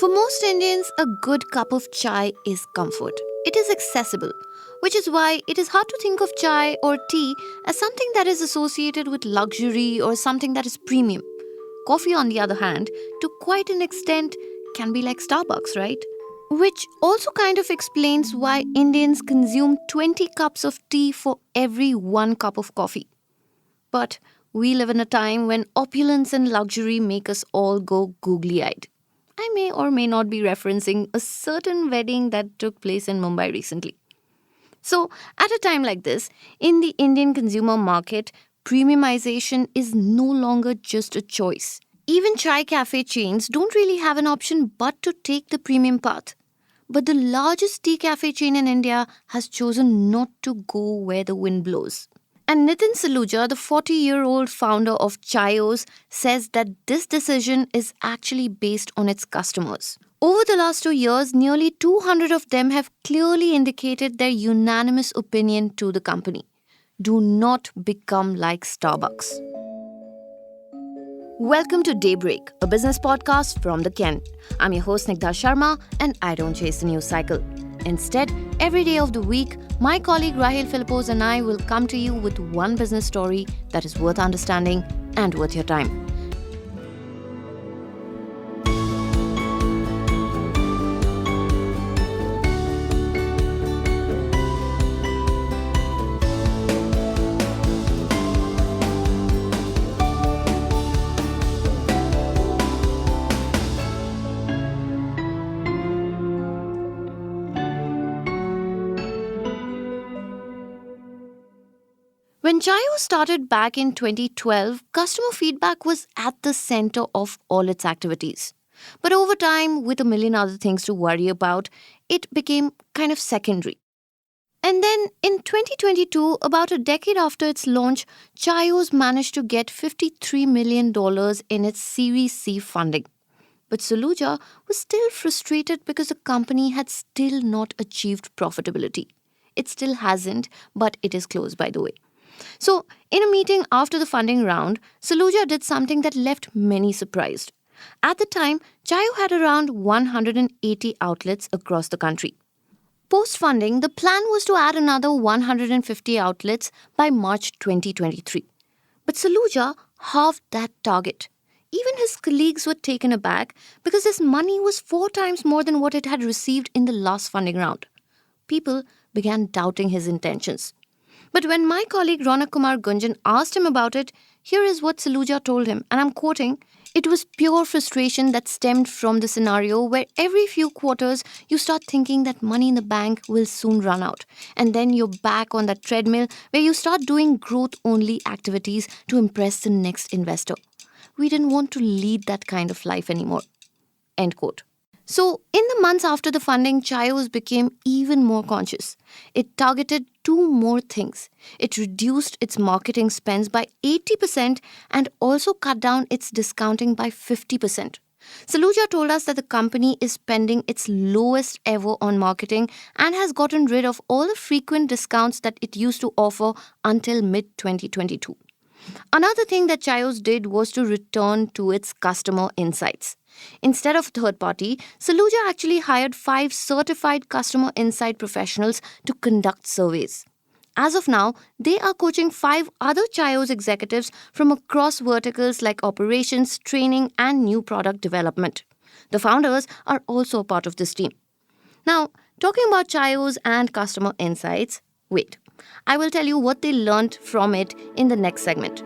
For most Indians, a good cup of chai is comfort. It is accessible, which is why it is hard to think of chai or tea as something that is associated with luxury or something that is premium. Coffee, on the other hand, to quite an extent, can be like Starbucks, right? Which also kind of explains why Indians consume 20 cups of tea for every 1 cup of coffee. But we live in a time when opulence and luxury make us all go googly eyed. I may or may not be referencing a certain wedding that took place in Mumbai recently. So, at a time like this, in the Indian consumer market, premiumization is no longer just a choice. Even chai cafe chains don't really have an option but to take the premium path. But the largest tea cafe chain in India has chosen not to go where the wind blows. And Nitin Saluja, the 40-year-old founder of Chaayos, says that this decision is actually based on its customers. Over the last 2 years, nearly 200 of them have clearly indicated their unanimous opinion to the company. Do not become like Starbucks. Welcome to Daybreak, a business podcast from the Ken. I'm your host Snigdha Sharma and I don't chase the news cycle. Instead, every day of the week, my colleague Rahil Philippos and I will come to you with one business story that is worth understanding and worth your time. When Chaayos started back in 2012, customer feedback was at the center of all its activities. But over time, with a million other things to worry about, it became kind of secondary. And then in 2022, about a decade after its launch, Chaayos managed to get $53 million in its Series C funding. But Saluja was still frustrated because the company had still not achieved profitability. It still hasn't, but it is close, by the way. So, in a meeting after the funding round, Saluja did something that left many surprised. At the time, Chayo had around 180 outlets across the country. Post-funding, the plan was to add another 150 outlets by March 2023. But Saluja halved that target. Even his colleagues were taken aback because this money was 4 times more than what it had received in the last funding round. People began doubting his intentions. But when my colleague Ronak Kumar Gunjan asked him about it, here is what Saluja told him, and I'm quoting, "It was pure frustration that stemmed from the scenario where every few quarters you start thinking that money in the bank will soon run out. And then you're back on that treadmill where you start doing growth-only activities to impress the next investor. We didn't want to lead that kind of life anymore." End quote. So, in the months after the funding, Chaayos became even more conscious. It targeted 2 more things. It reduced its marketing spends by 80% and also cut down its discounting by 50%. Saluja told us that the company is spending its lowest ever on marketing and has gotten rid of all the frequent discounts that it used to offer until mid-2022. Another thing that Chaayos did was to return to its customer insights. Instead of third party, Saluja actually hired 5 certified customer insight professionals to conduct surveys. As of now, they are coaching 5 other Chaayos executives from across verticals like operations, training, and new product development. The founders are also a part of this team. Now, talking about Chaayos and customer insights, wait. I will tell you what they learned from it in the next segment.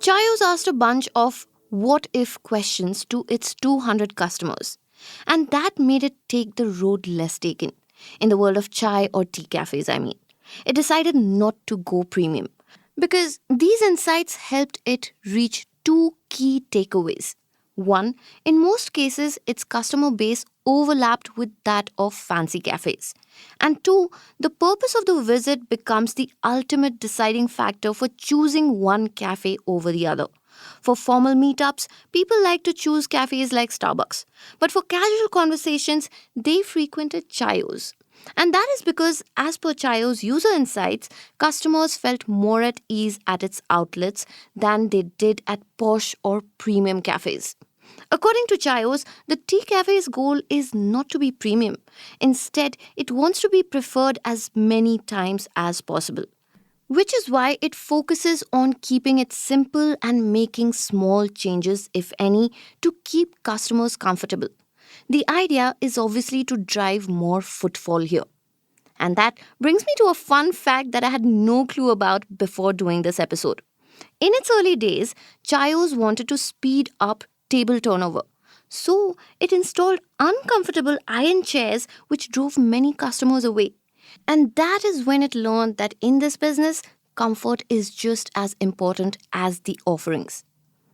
Chaayos asked a bunch of what-if questions to its 200 customers, and that made it take the road less taken. In the world of chai or tea cafes, I mean. It decided not to go premium because these insights helped it reach 2 key takeaways. 1, in most cases, its customer base overlapped with that of fancy cafes. And 2, the purpose of the visit becomes the ultimate deciding factor for choosing one cafe over the other. For formal meetups, people like to choose cafes like Starbucks. But for casual conversations, they frequented Chaayos. And that is because, as per Chaayos user insights, customers felt more at ease at its outlets than they did at posh or premium cafes. According to Chaayos, the tea cafe's goal is not to be premium. Instead, it wants to be preferred as many times as possible. Which is why it focuses on keeping it simple and making small changes, if any, to keep customers comfortable. The idea is obviously to drive more footfall here. And that brings me to a fun fact that I had no clue about before doing this episode. In its early days, Chaayos wanted to speed up table turnover. So it installed uncomfortable iron chairs which drove many customers away. And that is when it learned that in this business, comfort is just as important as the offerings.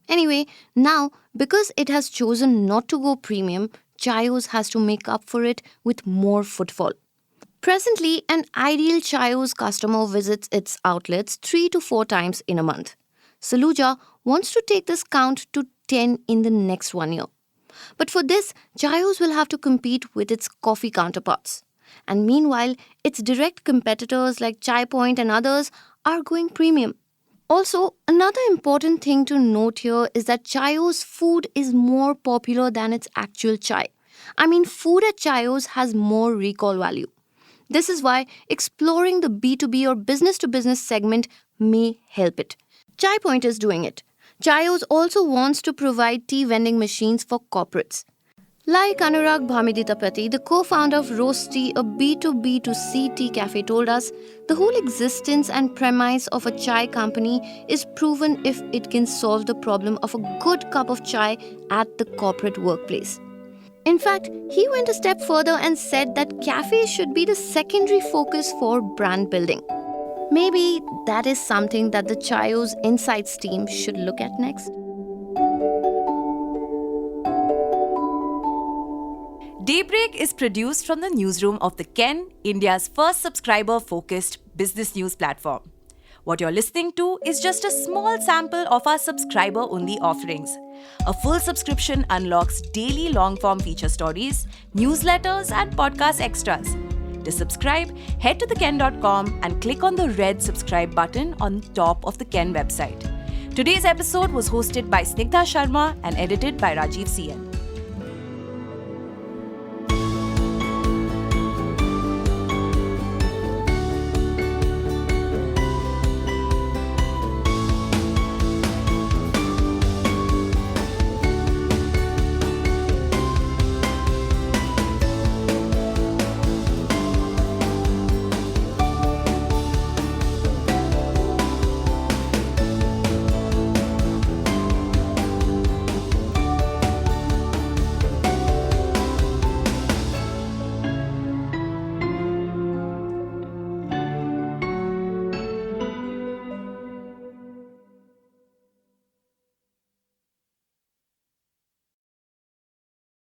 Anyway, now because it has chosen not to go premium, Chaayos has to make up for it with more footfall. Presently, an ideal Chaayos customer visits its outlets 3 to 4 times in a month. Saluja wants to take this count to 10 in the next 1 year. But for this, Chaayos will have to compete with its coffee counterparts. And meanwhile, its direct competitors like Chai Point and others are going premium. Also, another important thing to note here is that Chaayos food is more popular than its actual chai. I mean, food at Chaayos has more recall value. This is why exploring the B2B or business to business segment may help it. Chai Point is doing it. Chaayos also wants to provide tea vending machines for corporates. Like Anurag Bhamiditapati, the co-founder of Roast Tea, a B2B2C tea cafe, told us, the whole existence and premise of a chai company is proven if it can solve the problem of a good cup of chai at the corporate workplace. In fact, he went a step further and said that cafes should be the secondary focus for brand building. Maybe that is something that the Chaayos Insights team should look at next. Daybreak is produced from the newsroom of The Ken, India's first subscriber-focused business news platform. What you're listening to is just a small sample of our subscriber-only offerings. A full subscription unlocks daily long-form feature stories, newsletters, and podcast extras. To subscribe, head to theken.com and click on the red subscribe button on top of the Ken website. Today's episode was hosted by Snigdha Sharma and edited by Rajiv CN.